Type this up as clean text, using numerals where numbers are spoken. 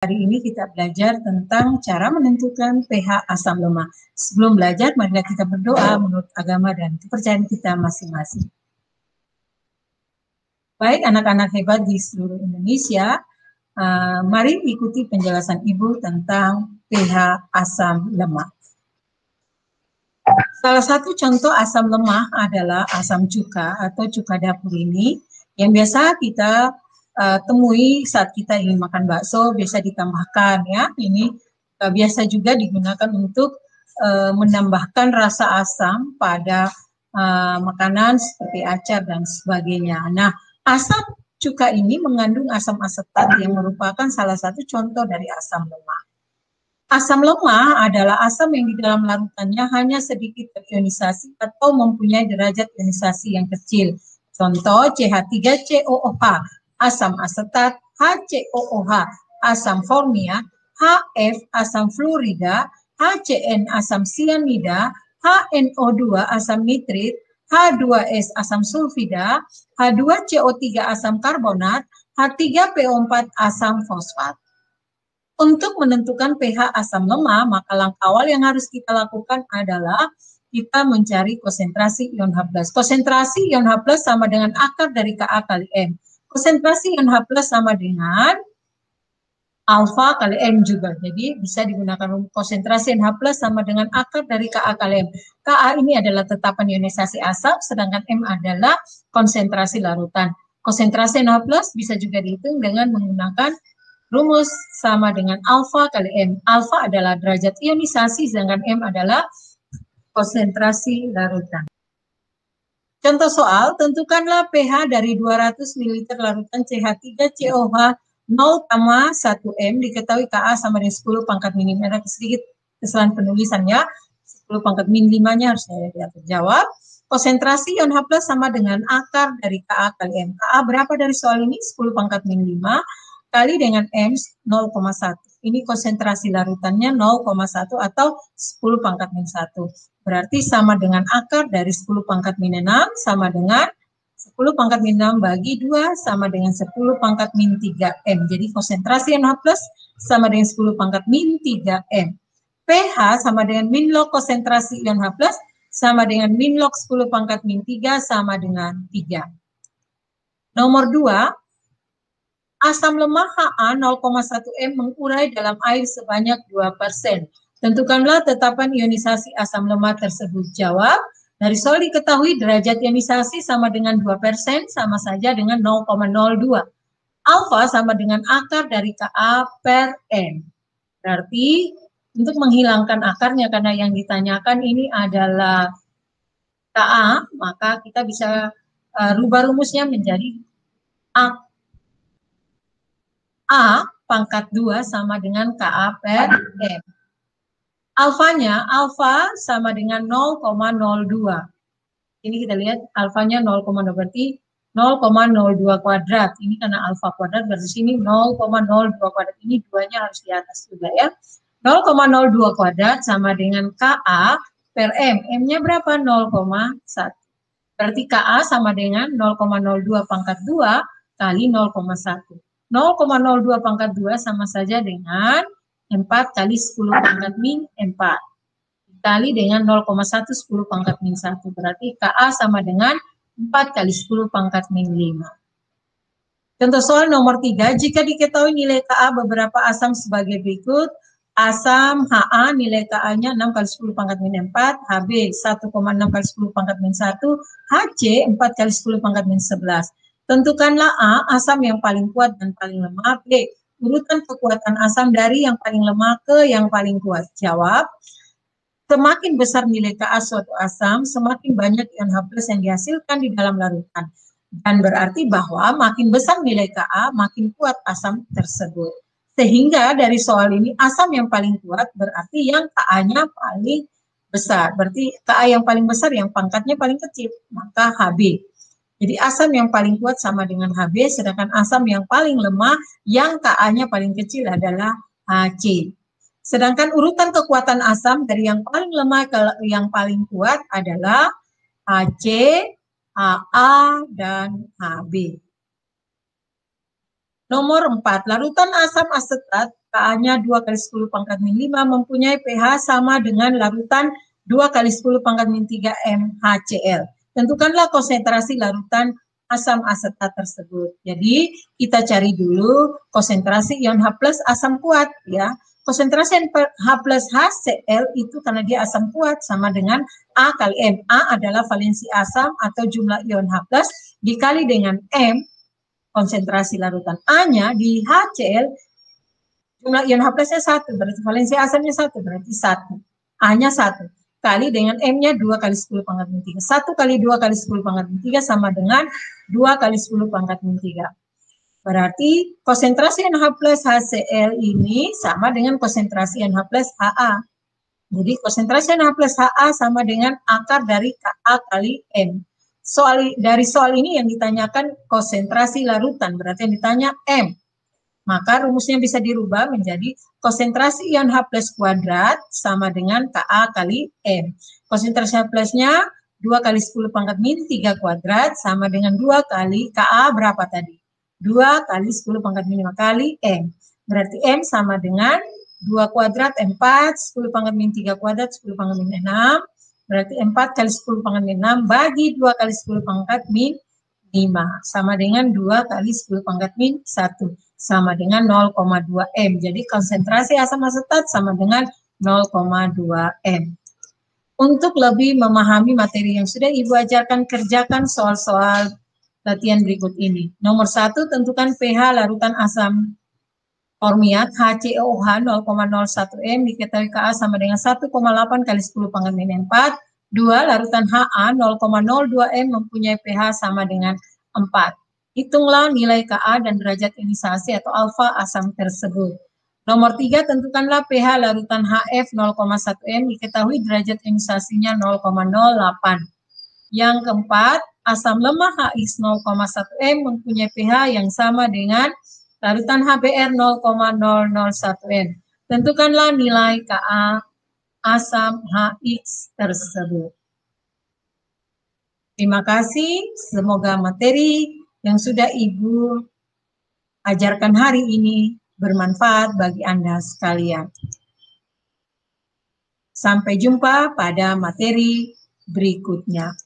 Hari ini kita belajar tentang cara menentukan pH asam lemah. Sebelum belajar, marilah kita berdoa menurut agama dan kepercayaan kita masing-masing. Baik anak-anak hebat di seluruh Indonesia, mari ikuti penjelasan Ibu tentang pH asam lemah. Salah satu contoh asam lemah adalah asam cuka atau cuka dapur ini yang biasa kita temui saat kita ingin makan bakso, biasa ditambahkan ya. Ini biasa juga digunakan untuk menambahkan rasa asam pada makanan seperti acar dan sebagainya. Nah, asam cuka ini mengandung asam asetat yang merupakan salah satu contoh dari asam lemah. Asam lemah adalah asam yang di dalam larutannya hanya sedikit terionisasi atau mempunyai derajat ionisasi yang kecil. Contoh CH3COOH, asam asetat, HCOOH, asam formia, HF, asam fluorida, HCN, asam sianida, HNO2, asam nitrit, H2S, asam sulfida, H2CO3, asam karbonat, H3PO4, asam fosfat. Untuk menentukan pH asam lemah, maka langkah awal yang harus kita lakukan adalah kita mencari konsentrasi ion H+. Konsentrasi ion H+ sama dengan akar dari Ka kali M. Konsentrasi ion H+ sama dengan alfa kali M juga. Jadi bisa digunakan konsentrasi ion H+ sama dengan akar dari Ka kali M. Ka ini adalah tetapan ionisasi asam, sedangkan M adalah konsentrasi larutan. Konsentrasi ion H+ bisa juga dihitung dengan menggunakan rumus sama dengan alfa kali M. Alfa adalah derajat ionisasi, sedangkan M adalah konsentrasi larutan. Contoh soal, tentukanlah pH dari 200 ml larutan CH3COH 0,1 M, diketahui Ka sama dengan 10 pangkat min 5. Ada sedikit kesalahan penulisannya, 10 pangkat min 5-nya harus terjawab. Konsentrasi ion H+ sama dengan akar dari Ka kali M. Ka berapa dari soal ini? 10 pangkat min 5. Kali dengan M 0,1. Ini konsentrasi larutannya 0,1 atau 10 pangkat min 1. Berarti sama dengan akar dari 10 pangkat min 6 sama dengan 10 pangkat min 6 bagi 2 sama dengan 10 pangkat min 3 M. Jadi konsentrasi NH+ sama dengan 10 pangkat min 3 M. pH sama dengan min log konsentrasi ion H+ sama dengan min log 10 pangkat min 3 sama dengan 3. Nomor 2, asam lemah Ha 0,1 M mengurai dalam air sebanyak 2%. Tentukanlah tetapan ionisasi asam lemah tersebut. Jawab, dari soal diketahui derajat ionisasi sama dengan 2%, sama saja dengan 0,02. Alfa sama dengan akar dari Ka per M. Berarti untuk menghilangkan akarnya, karena yang ditanyakan ini adalah Ka, maka kita bisa rubah rumusnya menjadi A pangkat 2 sama dengan Ka per M. Alfanya, alfa sama dengan 0,02. Ini kita lihat alfanya 0,02, berarti 0,02 kuadrat. Ini karena alfa kuadrat, berarti sini 0,02 kuadrat. Ini 2-nya harus di atas juga ya. 0,02 kuadrat sama dengan Ka per M. M-nya berapa? 0,1. Berarti Ka sama dengan 0,02 pangkat 2 kali 0,1. 0,02 pangkat 2 sama saja dengan 4 kali 10 pangkat min 4. Dikali dengan 0,1 10 pangkat min 1. Berarti Ka sama dengan 4 kali 10 pangkat min 5. Contoh soal nomor 3. Jika diketahui nilai Ka beberapa asam sebagai berikut. Asam Ha nilai Ka-nya 6 kali 10 pangkat min 4. Hb 1,6 kali 10 pangkat min 1. Hc 4 kali 10 pangkat min 11. Tentukanlah A, asam yang paling kuat dan paling lemah. B, urutan kekuatan asam dari yang paling lemah ke yang paling kuat. Jawab, semakin besar nilai Ka suatu asam, semakin banyak ion H+ yang dihasilkan di dalam larutan. Dan berarti bahwa makin besar nilai Ka, makin kuat asam tersebut. Sehingga dari soal ini, asam yang paling kuat berarti yang Ka-nya paling besar. Berarti Ka yang paling besar yang pangkatnya paling kecil, maka Hb. Jadi asam yang paling kuat sama dengan Hb, sedangkan asam yang paling lemah yang Ka-nya paling kecil adalah Hc. Sedangkan urutan kekuatan asam dari yang paling lemah ke yang paling kuat adalah Hc, Ha, dan Hb. Nomor 4, larutan asam asetat Ka-nya 2 kali 10 pangkat min 5 mempunyai pH sama dengan larutan 2 kali 10 pangkat min 3 MHCl. Tentukanlah konsentrasi larutan asam asetat tersebut. Jadi kita cari dulu konsentrasi ion H+ asam kuat ya. Konsentrasi H+ HCl itu karena dia asam kuat sama dengan A kali M. A adalah valensi asam atau jumlah ion H+ dikali dengan M, konsentrasi larutan A-nya di HCl, jumlah ion H+-nya 1, berarti valensi asamnya 1, berarti 1. A-nya 1, kali dengan M-nya 2 kali 10 pangkat min 3. 1 kali 2 kali 10 pangkat min 3 sama dengan 2 kali 10 pangkat min 3. Berarti konsentrasi NH+ HCl ini sama dengan konsentrasi NH+ HA. Jadi konsentrasi NH+ HA sama dengan akar dari Ka kali M. Dari soal ini yang ditanyakan konsentrasi larutan, berarti yang ditanya M. Maka rumusnya bisa dirubah menjadi konsentrasi ion H+ kuadrat sama dengan Ka kali M. Konsentrasi H+-nya 2 kali 10 pangkat min 3 kuadrat sama dengan 2 kali Ka berapa tadi? 2 kali 10 pangkat min 5 kali M. Berarti M sama dengan 2 kuadrat 4, 10 pangkat min 3 kuadrat, 10 pangkat min 6. Berarti 4 kali 10 pangkat min 6 bagi 2 kali 10 pangkat min 5. Sama dengan 2 kali 10 pangkat min 1. Sama dengan 0,2 M. Jadi konsentrasi asam asetat sama dengan 0,2 M. Untuk lebih memahami materi yang sudah Ibu ajarkan, kerjakan soal-soal latihan berikut ini. Nomor 1, tentukan pH larutan asam formiat HCOH 0,01 M diketahui Ka sama dengan 1,8 kali 10 pangkat min 4. 2. Larutan HA 0,02 M mempunyai pH sama dengan 4. Hitunglah nilai Ka dan derajat ionisasi atau alfa asam tersebut. Nomor 3, tentukanlah pH larutan HF 0,1 M diketahui derajat ionisasinya 0,08. Yang keempat, asam lemah HX 0,1 M mempunyai pH yang sama dengan larutan HBr 0,001 M. Tentukanlah nilai Ka asam HX tersebut. Terima kasih, semoga materi yang sudah Ibu ajarkan hari ini bermanfaat bagi Anda sekalian. Sampai jumpa pada materi berikutnya.